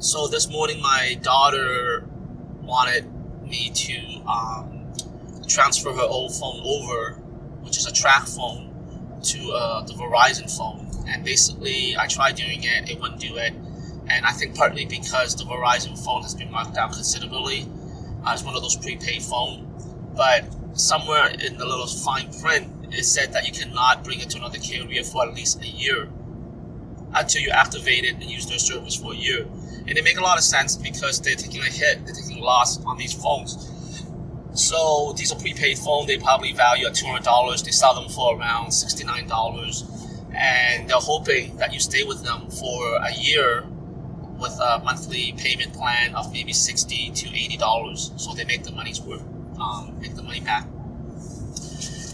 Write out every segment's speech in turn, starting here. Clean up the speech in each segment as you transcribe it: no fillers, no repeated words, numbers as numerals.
So this morning, my daughter wanted me to transfer her old phone over, which is a track phone, to the Verizon phone. And basically, I tried doing it, it wouldn't do it. And I think partly because the Verizon phone has been marked down considerably. It's one of those prepaid phones. But somewhere in the little fine print, it said that you cannot bring it to another carrier for at least a year until you activate it and use their service for a year. And it makes a lot of sense because they're taking a hit, they're taking a loss on these phones. So these are prepaid phones, they probably value at $200. They sell them for around $69. And they're hoping that you stay with them for a year with a monthly payment plan of maybe $60 to $80. So they make the money's worth, make the money back.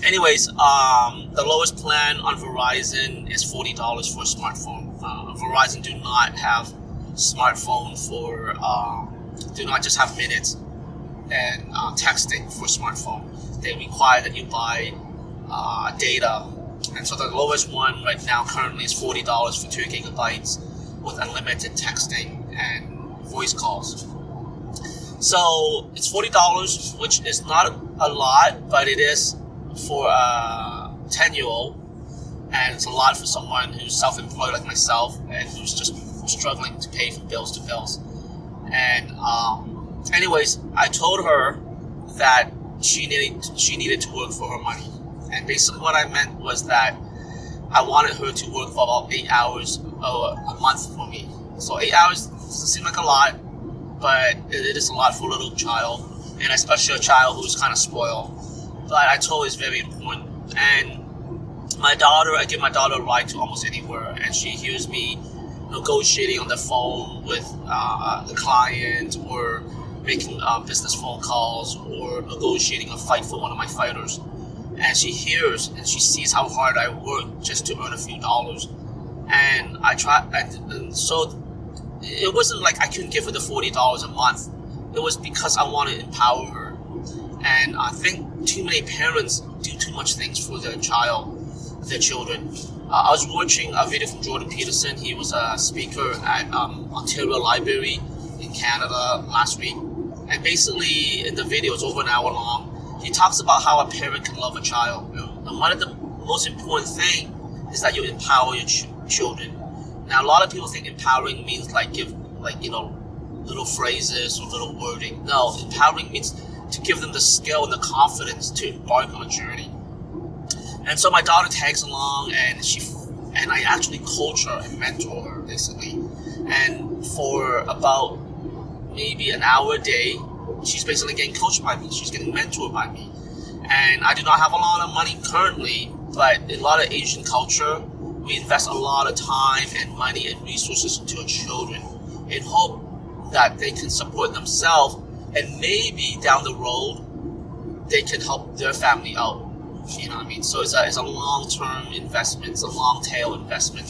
Anyways, the lowest plan on Verizon is $40 for a smartphone. Verizon do not have smartphone for, do not just have minutes and texting for smartphone. They require that you buy data. And so the lowest one right now currently is $40 for 2 gigabytes with unlimited texting and voice calls. So it's $40, which is not a lot, but it is for a 10-year-old, and it's a lot for someone who's self-employed like myself and who's just struggling to pay from bills to bills. And anyways, I told her that she needed to work for her money. And basically what I meant was that I wanted her to work for about 8 hours a month for me. So 8 hours doesn't seem like a lot, but it is a lot for a little child, and especially a child who's kind of spoiled. But I told her it's very important. And I give my daughter a ride to almost anywhere, and she hears me negotiating on the phone with the client, or making business phone calls, or negotiating a fight for one of my fighters. And she hears and she sees how hard I work just to earn a few dollars. And I try, and so it wasn't like I couldn't give her the $40 a month. It was because I want to empower her. And I think too many parents do too much things for their children. I was watching a video from Jordan Peterson. He was a speaker at Ontario Library in Canada last week. And basically in the video, it's over an hour long, he talks about how a parent can love a child. And one of the most important things is that you empower your children. Now, a lot of people think empowering means little phrases or little wording. No, empowering means to give them the skill and the confidence to embark on a journey. And so my daughter tags along, and I actually coach her and mentor her, basically. And for about maybe an hour a day, she's basically getting coached by me. She's getting mentored by me. And I do not have a lot of money currently, but in a lot of Asian culture, we invest a lot of time and money and resources into our children in hope that they can support themselves, and maybe down the road, they can help their family out. You know what I mean? So it's a long-term investment. It's a long-tail investment.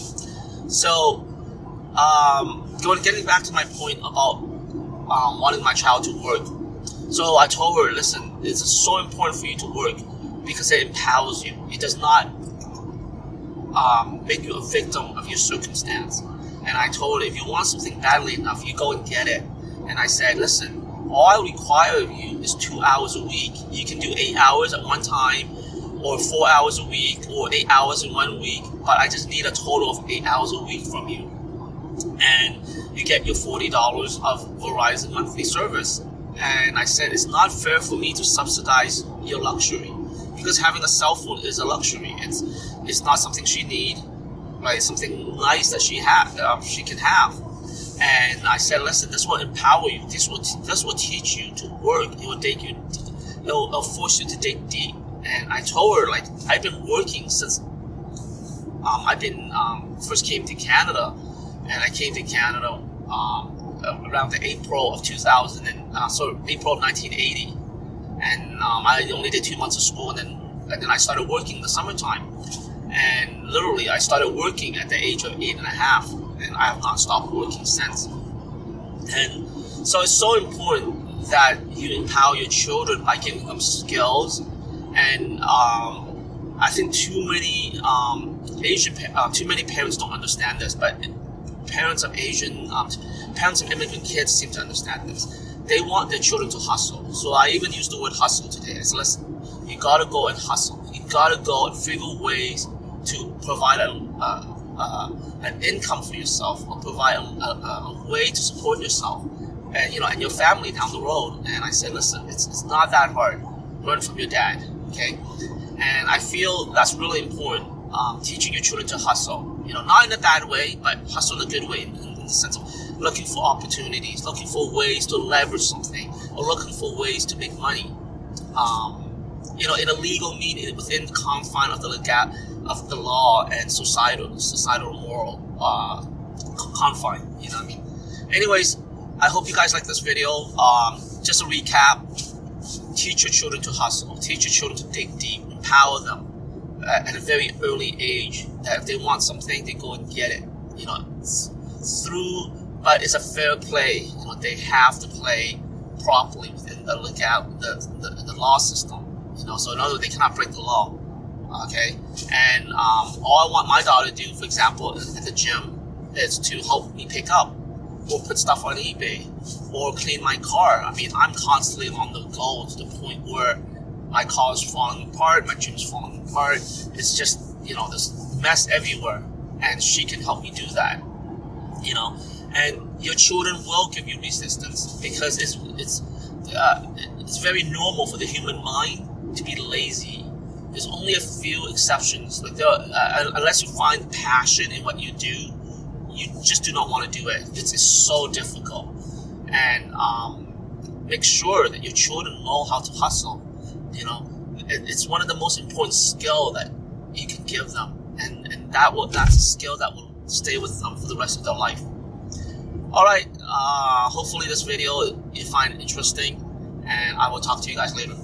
So, getting back to my point about wanting my child to work. So I told her, listen, it's so important for you to work because it empowers you. It does not make you a victim of your circumstance. And I told her, if you want something badly enough, you go and get it. And I said, listen, all I require of you is 2 hours a week. You can do 8 hours at one time, or 4 hours a week, or 8 hours in 1 week, but I just need a total of 8 hours a week from you. And you get your $40 of Verizon monthly service. And I said, it's not fair for me to subsidize your luxury, because having a cell phone is a luxury. It's not something she needs, right? It's something nice that she can have. And I said, listen, this will empower you. This will teach you to work. It'll force you to dig deep. And I told her, like, I've been working since first came to Canada. And I came to Canada around the April of 2000, April of 1980. And I only did 2 months of school, and then I started working in the summertime. And literally, I started working at the age of 8.5, and I have not stopped working since. And so it's so important that you empower your children by giving them skills. And I think too many parents don't understand this, but parents of parents of immigrant kids seem to understand this. They want their children to hustle. So I even used the word hustle today. I said, listen, you gotta go and hustle. You gotta go and figure ways to provide an income for yourself, or provide a way to support yourself and and your family down the road. And I said, listen, it's not that hard. Learn from your dad, okay? And I feel that's really important. Teaching your children to hustle, not in a bad way, but hustle in a good way, in the sense of looking for opportunities, looking for ways to leverage something, or looking for ways to make money. In a legal meaning, within the confine of the law and societal moral confine. You know what I mean? Anyways, I hope you guys like this video. Just a recap: teach your children to hustle. Teach your children to dig deep. Empower them at a very early age. That if they want something, they go and get it. But it's a fair play. They have to play properly within the law system. So in other words, they cannot break the law. Okay, and all I want my daughter to do, for example, at the gym, is to help me pick up or put stuff on eBay or clean my car. I mean, I'm constantly on the go to the point where my car is falling apart, my gym's falling apart. It's just, there's mess everywhere, and she can help me do that. And your children will give you resistance, because it's very normal for the human mind to be lazy. There's only a few exceptions. Like unless you find passion in what you do, you just do not want to do it. It's so difficult. And make sure that your children know how to hustle. It's one of the most important skill that you can give them, and that's a skill that will stay with them for the rest of their life. All right. Hopefully this video you find interesting, and I will talk to you guys later.